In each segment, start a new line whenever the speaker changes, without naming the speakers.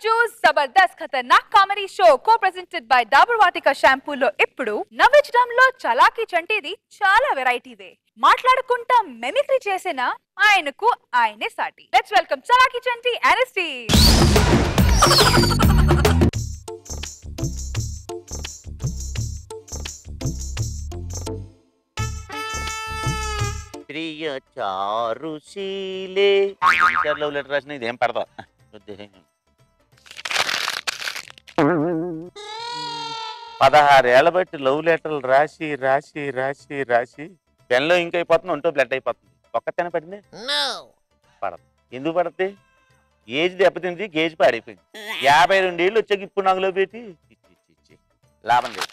to Zabardast Khatarnak Comedy Show co-presented by Dabur Vatika Shampoo లో ఇప్పుడు నవ్వించడంలో చలాకీ చంటిది చాలా వెరైటీదే. మాట్లాడుకుంటా మెమిక్రీ చేసిన ఆయనకు ఆయనే సాటి. లెట్స్ వెల్కమ్ చలాకీ చంటి అనస్టీ.
ప్రియ చారుశీలే లవ్ లెటర్ రాసిన ఇదేం పడతా 16 ఏళ్ల బట్టి లవ్ లెటర్లు రాసి రాసి రాసి రాసి పెన్లో ఇంక అయిపోతుంది, ఒంటో బ్లడ్ అయిపోతుంది. ఒక్కతేనే పడింది పడదు. ఎందుకు పడద్ది? ఏజ్ దెబ్బతింది, గేజ్ పాడైపోయింది. 52 ఏళ్ళు వచ్చాక ఇప్పుడు నగలో పెట్టి ఇచ్చి లాభం లేదు.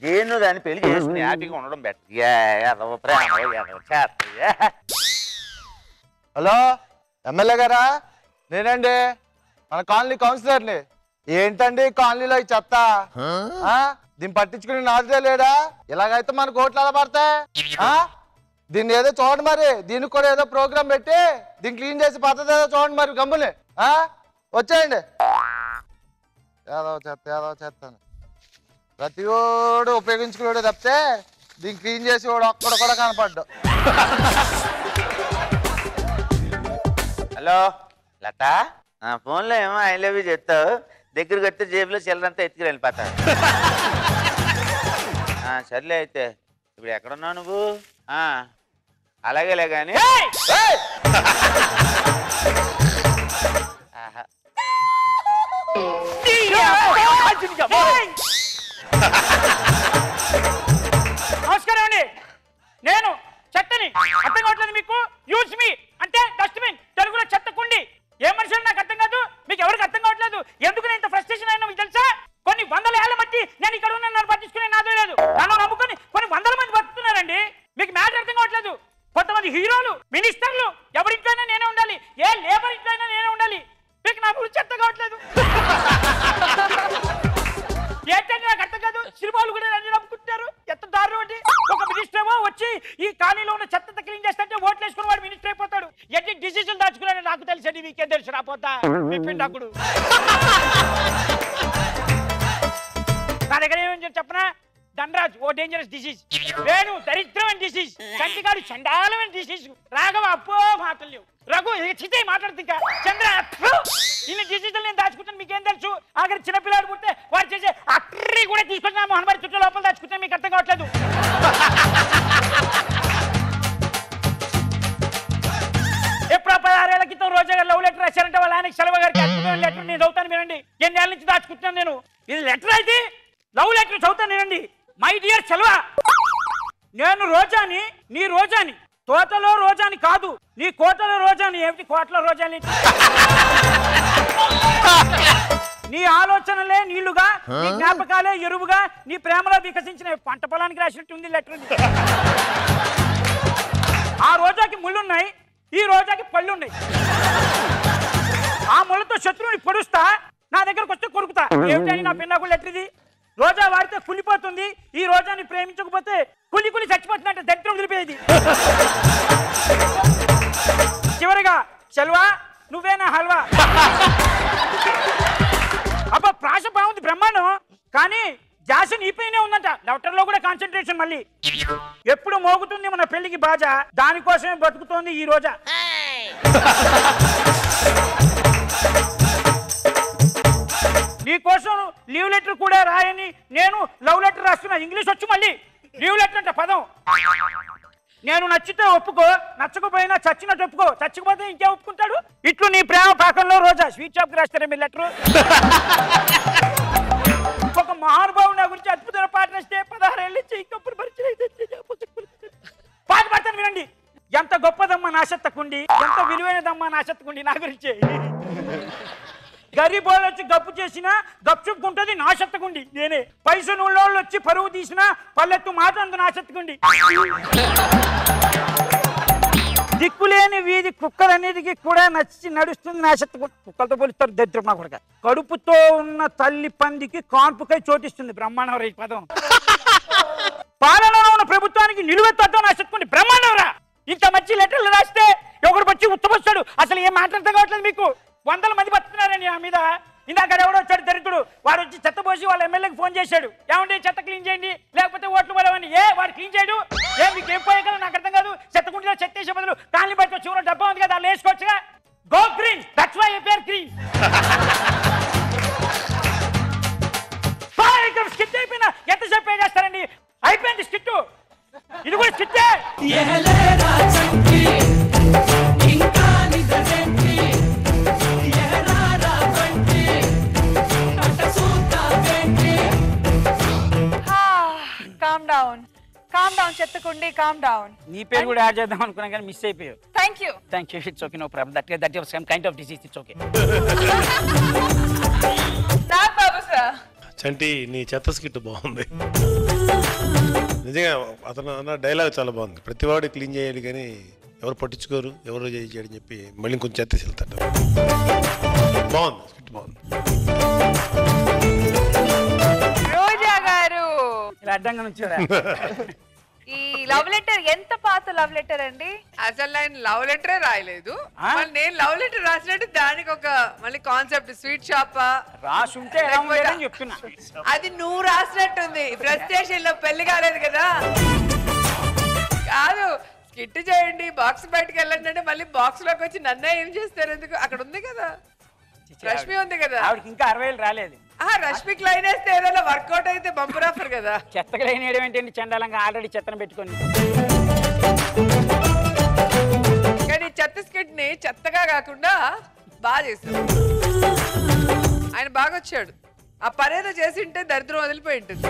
దేన్నో దాన్ని పెళ్లి చేసుకుని హ్యాపీగా ఉండడం బెటర్.
హలో ఎమ్మెల్యే గారా, నేనండి మన కాలనీ కౌన్సిలర్ని. ఏంటండి కాలనీలో ఈ చెత్త? దీన్ని పట్టించుకుని నాదులే లేడా? ఇలాగైతే మనకు ఓట్లు ఎలా పడతాయి? దీన్ని ఏదో చూడండి, మరి దీనికి కూడా ఏదో ప్రోగ్రామ్ పెట్టి దీన్ని క్లీన్ చేసి పద్ధతి ఏదో చూడండి మరి. గమ్ముని వచ్చేయండి. ఏదో చెత్తాను ప్రతి ఓడు ఉపయోగించుకునే తప్పితే దీన్ని క్లీన్ చేసి వాడు ఒక్కడ కూడా కనపడ్డా.
హలో లత, ఫోన్లో ఏమో ఐ లవ్ యూ చెప్తావు, దగ్గరకు వస్తే జేబులో చిల్లరంతా ఎత్తుకుని వెళ్ళిపోతావు. సర్లే అయితే ఇప్పుడు ఎక్కడున్నావు నువ్వు? అలాగేలే కానీ
నమస్కారం అండి, నేను చెత్తని. అర్థం కావట్లేదు మీకు? యూజ్ మీ అంటే డస్ట్బిన్, తెలుగులో చెత్త కుండి. ఏ మనిషి నాకు అర్థం కాదు, మీకు ఎవరికి అర్థం కావట్లేదు. ఎందుకు నేను ఇంత ఫ్రస్ట్రేషన్ అయినా మీకు తెలుసా? కొన్ని వందల ఏళ్ల బట్టి నేను ఇక్కడ ఉన్న నన్ను పట్టించుకునే నాదే లేదు. నన్ను నమ్ముకొని కొన్ని వందల మంది బతుకుతున్నారండి. మీకు మ్యాటర్ అర్థం కావట్లేదు. కొంతమంది హీరోలు, మినిస్టర్లు ఎవరింట్లోనే నేనే ఉండాలి, ఏ లేబర్ ఇంట్లోనే నేనే ఉండాలి. మీకు నా గురించి అర్థం కావట్లేదు. ఏంటంటే నాకు అర్థం కాదు. సినిమాలు కూడా నన్ను నమ్ముకుంటారు. ఎంత దారుణం అండి. ఒక మినిస్టర్ ఏమో వచ్చి ఈ కాలనీలో ఉన్న చెత్త క్లీన్ చేస్తే ఓట్లు వేసుకుని వాడు మినిస్టర్ అయిపోతాడు. ఎన్ని డిసిజన్లు దాచుకున్నాడో నాకు తెలుసండి, మీకేం తెలుసు? రాపోతా మీ పిండాకుడు. నా దగ్గర ఏమని చెప్పనా? ధనరాజ్ ఓ డేంజరస్ డిసీజ్, వేణు దరిద్రమైన డిసీజ్, చంటిగాడు చండాలమైన డిసీజ్, రాఘవ అప్పో మాటలు లేవు, రఘు చితే మాట్లాడుతుంది, ఇంకా చంద్ర ఇన్ని డిసీజులు నేను దాచుకుంటాను. మీకేం తెలుసు? ఆఖరి చిన్నపిల్లాడు పుట్టే వాడు చేసే అట్రీ కూడా తీసుకొని నా మొహన్ చుట్టూ లోపల దాచుకుంటాను. మీకు అర్థం కావట్లేదు. ఎప్పుడు 16 ఏళ్ల క్రితం రోజా గారు లవ్ లెటర్ రాశారంటే వాళ్ళ ఆయనకి సెలవు గారికి అద్భుతమైన లెటర్ నేను చదువుతాను వినండి. ఎన్నేళ్ళ నుంచి దాచుకుంటున్నాను నేను. ఇది లెటర్ అయితే లవ్ లెటర్ చదువుతాను వినండి. మై డియర్ సెల్వా, నేను రోజాని, నీ రోజాని, తోటలో రోజాని కాదు, నీ కోటలో రోజాని. ఏమిటి కోటలో రోజాని? నీ ఆలోచనలే నీళ్లుగా, నీ జ్ఞాపకాలే ఎరువుగా, నీ ప్రేమలో వికసించిన పంట పొలానికి రాసినట్టు ఉంది లెటర్. ఆ రోజాకి ముళ్ళున్నాయి, ఈ రోజాకి పళ్ళున్నాయి. ఆ ముళ్ళతో శత్రువుని పొడుస్తా, నా దగ్గరకు వస్తే కొరుకుతా. ఏమిటని నా పిన్నకు లెటర్ ఇది? రోజా వాడితే కుళ్ళిపోతుంది, ఈ రోజాని ప్రేమించకపోతే కుళ్ళి చచ్చిపోతున్నట్టు దరిద్రం వదిలిపోయేది. చివరిగా సెల్వా, నువ్వేనా హల్వా? అబ్బా ప్రాస బాగుంది, బ్రహ్మాండం. కానీ జాస నీపైనే ఉందంట. లెటర్ లో కూడా కాన్సన్ట్రేషన్. మళ్ళీ ఎప్పుడు మోగుతుంది మన పెళ్లికి బాజా, దానికోసమే బతుకుతోంది ఈ రోజా. నీకోసం లీవ్ లెటర్ కూడా రాయని నేను లవ్ లెటర్ రాస్తున్నా. ఇంగ్లీష్ వచ్చు మళ్ళీ. లీవ్ లెటర్ అంటే పదం. నేను నచ్చితే ఒప్పుకో, నచ్చకపోయినా చచ్చినట్టు ఒప్పుకో, చచ్చిపోతే ఇంకే ఒప్పుకుంటాడు. ఇట్లు నీ ప్రేమ పాకంలో రోజా. స్వీట్ షాప్కి రాస్తారా మీ లెటరు? ఒక మహానుభావుడు నా గురించి అద్భుతమైన పాట రాస్తే 16 ఏళ్ళు ఇచ్చి ఇంకొప్పుడు పరిచయం పాట పాడతాను వినండి. ఎంత గొప్పదమ్మా నా శక్తకుండి, ఎంత విలువైనదమ్మా నా శక్తకుండి. నా గురించి గరీబోళ్ళు వచ్చి గప్పు చేసినా గప్చుకుంటుంది నా శక్తకుండి. నేనే పైసలు ఉన్నోళ్ళు వచ్చి పరువు తీసినా పల్లెత్తు మాట అందు నా శక్తకుండి. దిక్కులేని వీధి కుక్కలన్నిటికీ కూడా నచ్చి నడుస్తుంది నా శక్తకుండి. కుక్కలతో పోలిస్తారు దరిద్రం నా కొడుక. కడుపుతో ఉన్న తల్లి పందికి కాన్పుకై చోటిస్తుంది. బ్రహ్మాండవరా ఈ పదం. పాలనలో ఉన్న ప్రభుత్వానికి నిలువెత్తడం నా శక్తకుండి. బ్రహ్మాండవరా. ఇంత మంచి లెటర్లు రాస్తే ఒకడు వచ్చి ఉత్తమొస్తాడు. అసలు ఏం మాట్లాడతాం కావట్లేదు మీకు. వందల మంది బతుకున్నారండి ఆ మీద. ఇందాక ఎవడో వచ్చాడు దరిద్రుడు, వాడు వచ్చి చెత్త పోసి వాళ్ళ ఎమ్మెల్యేకి ఫోన్ చేశాడు, ఏమండి చెత్త క్లీన్ చేయండి లేకపోతే ఓట్లు పోలేవని. వాడు క్లీన్ చేయడు. మీకు ఏం పోయే కదా నాకు అర్థం కాదు. చెత్త కుండీలో చెత్త వేసే బదులు కాలనీ బయట చివరి డబ్బా ఉంది కదా, అలా వేసుకోవచ్చుగా. Go green, that's why you pair green. Skit అయిపోయినా ఎంతసేపు పే చేస్తారండి? అయిపోయింది స్కిట్. ఇది కూడా స్కిట్టే.
కామ్ డౌన్ చెత్తకుండి, కామ్ డౌన్.
నీ పేరు కూడా యాడ్ చేద్దాం అనుకున్నా కానీ మిస్ అయిపోయావు.
Thank you.
It's okay, no problem. That is some kind of disease, it's okay.
Nag Babu sir.
Chanti నీ చెత్త స్కిట్ బాగుంది నిజంగా. అతను అన్న డైలాగ్ చాలా బాగుంది. ప్రతివాడు క్లీన్ చేయాలి కానీ ఎవరు పట్టించుకోరు, ఎవరు చేయని చెప్పి మళ్ళీ కొంచెం చెత్త వెళ్తాడు. బాగుంది స్కిట్, బాగుంది.
రోజా గారు
ఇలా అడ్డంగా నుంచారా?
ఈ లవ్ లెటర్ ఎంత పాత లవ్ లెటర్ అండి?
అసలు ఆయన లవ్ లెటరే రాయలేదు. మళ్ళీ నేను లవ్ లెటర్ రాసినట్టు దానికి ఒక మళ్ళీ కాన్సెప్ట్ స్వీట్ షాపా
రాసుంటే ఎలా ఉండేదని చెప్తున్నా.
అది నువ్వు రాసినట్టుంది. ప్రెస్టేషన్ లో పెళ్లి కాలేదు కదా. కాదు, స్కిట్ చేయండి, బాక్స్ బయటకు వెళ్ళండి అంటే మళ్ళీ బాక్స్ లోకి వచ్చి నన్నే ఏం చేస్తారు? ఎందుకు? అక్కడ ఉంది కదా, రష్మి ఉంది కదా.
ఆవిడకి ఇంకా 60,000 రాలేదు.
రష్మికి లైన్ వేస్తే ఏదైనా వర్కౌట్ అయితే బంపర్ ఆఫర్ కదా.
చెత్తగా లైన్ వేయడం ఏంటండి? చండాలంగా ఆల్రెడీ చెత్తను పెట్టుకొని.
కానీ చెత్త స్కిట్ ని చెత్తగా కాకుండా బాగా చేశాడు ఆయన. బాగా వచ్చాడు. ఆ పనేదో చేసి ఉంటే దరిద్రం వదిలిపోయి ఉంటుంది.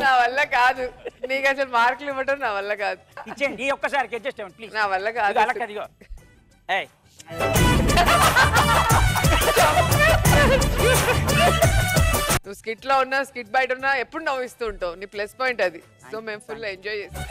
నా వల్ల కాదు. నీకు అసలు మార్కులు ఇవ్వడం నా వల్ల కాదు.
ఇచ్చేయండి ఈ ఒక్కసారికి, అడ్జస్ట్ అవ్వండి ప్లీజ్.
నా వల్ల కాదు.
అలా కదిగో.
నువ్వు స్కిట్ లో ఉన్నా, స్కిట్ బయట ఉన్నా ఎప్పుడు నవ్విస్తూ ఉంటావు. నీ ప్లస్ పాయింట్ అది. సో మేము ఫుల్ ఎంజాయ్ చేస్తాం.